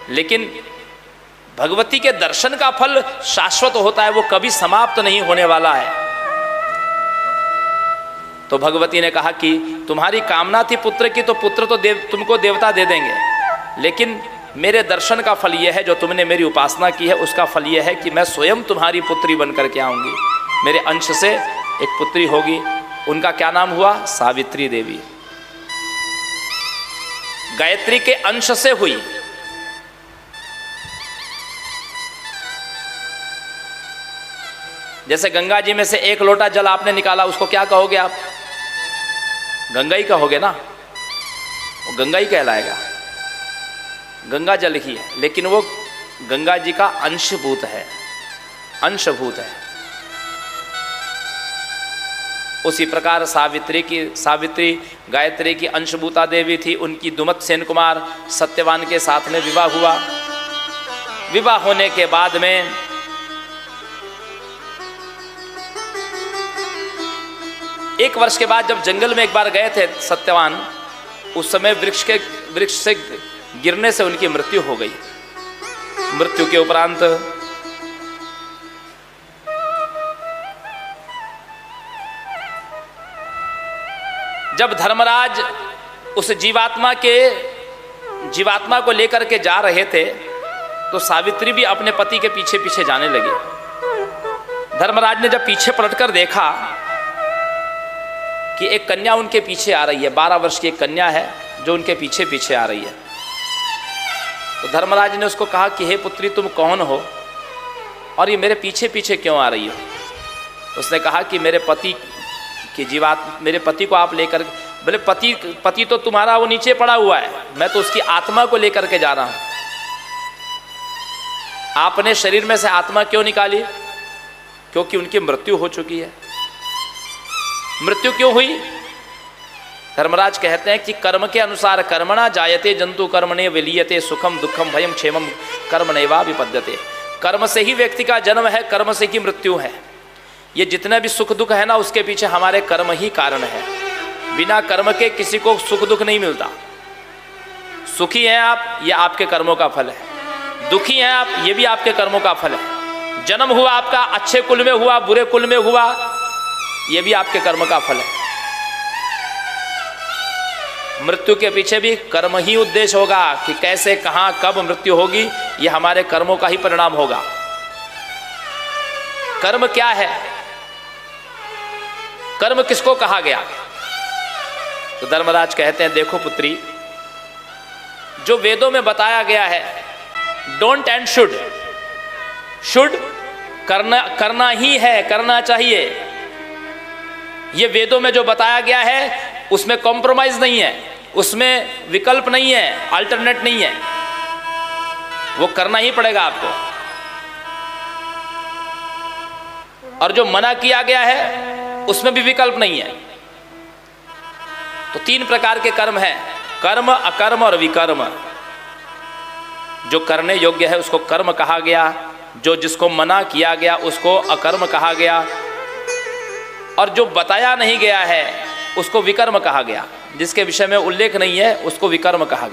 लेकिन भगवती के दर्शन का फल शाश्वत होता है, वो कभी समाप्त नहीं होने वाला है। तो भगवती ने कहा कि तुम्हारी कामना थी पुत्र की, तो पुत्र तो तुमको देवता दे देंगे, लेकिन मेरे दर्शन का फल यह है, जो तुमने मेरी उपासना की है उसका फल यह है कि मैं स्वयं तुम्हारी पुत्री बन करके आऊँगी। मेरे अंश से एक पुत्री होगी, उनका क्या नाम हुआ? सावित्री देवी। गायत्री के अंश से हुई। जैसे गंगा जी में से एक लोटा जल आपने निकाला, उसको क्या कहोगे आप? गंगा ही कहोगे ना, वो गंगा ही कहलाएगा, गंगा जल ही है, लेकिन वो गंगा जी का अंशभूत है, अंशभूत है। उसी प्रकार सावित्री गायत्री की अंशभूता देवी थी। उनकी दुमत सेन कुमार सत्यवान के साथ में विवाह हुआ। विवाह होने के बाद में एक वर्ष के बाद जब जंगल में एक बार गए थे सत्यवान, उस समय वृक्ष से गिरने से उनकी मृत्यु हो गई। मृत्यु के उपरांत जब धर्मराज उस जीवात्मा को लेकर के जा रहे थे, तो सावित्री भी अपने पति के पीछे पीछे जाने लगी। धर्मराज ने जब पीछे पलटकर देखा कि एक कन्या उनके पीछे आ रही है, 12 वर्ष की एक कन्या है जो उनके पीछे पीछे आ रही है। तो धर्मराज ने उसको कहा कि हे पुत्री, तुम कौन हो और ये मेरे पीछे पीछे क्यों आ रही हो? उसने कहा कि मेरे पति को आप लेकर, बोले पति तो तुम्हारा वो नीचे पड़ा हुआ है, मैं तो उसकी आत्मा को लेकर के जा रहा हूं। आपने शरीर में से आत्मा क्यों निकाली? क्योंकि उनकी मृत्यु हो चुकी है। मृत्यु क्यों हुई? धर्मराज कहते हैं कि कर्म के अनुसार कर्मणा जायते जंतु कर्मणे विलीयते सुखम दुखम भयम क्षेमम कर्मणैवा विपद्यते। कर्म से ही व्यक्ति का जन्म है, कर्म से ही मृत्यु है। ये जितने भी सुख दुख है ना, उसके पीछे हमारे कर्म ही कारण है। बिना कर्म के किसी को सुख दुख नहीं मिलता। सुखी हैं आप, ये आपके कर्मों का फल है। दुखी हैं आप, ये भी आपके कर्मों का फल है। जन्म हुआ आपका अच्छे कुल में हुआ, बुरे कुल में हुआ, ये भी आपके कर्म का फल है। मृत्यु के पीछे भी कर्म ही उद्देश्य होगा कि कैसे, कहां, कब मृत्यु होगी, ये हमारे कर्मों का ही परिणाम होगा। कर्म क्या है? कर्म किसको कहा गया? तो धर्मराज कहते हैं, देखो पुत्री, जो वेदों में बताया गया है, डोंट एंड शुड, करना ही है, करना चाहिए। ये वेदों में जो बताया गया है उसमें कॉम्प्रोमाइज नहीं है, उसमें विकल्प नहीं है, अल्टरनेट नहीं है, वो करना ही पड़ेगा आपको। और जो मना किया गया है उसमें भी विकल्प नहीं है। तो 3 प्रकार के कर्म हैं, कर्म, अकर्म और विकर्म। जो करने योग्य है उसको कर्म कहा गया, जिसको मना किया गया उसको अकर्म कहा गया, और जो बताया नहीं गया है उसको विकर्म कहा गया। जिसके विषय में उल्लेख नहीं है उसको विकर्म कहा गया।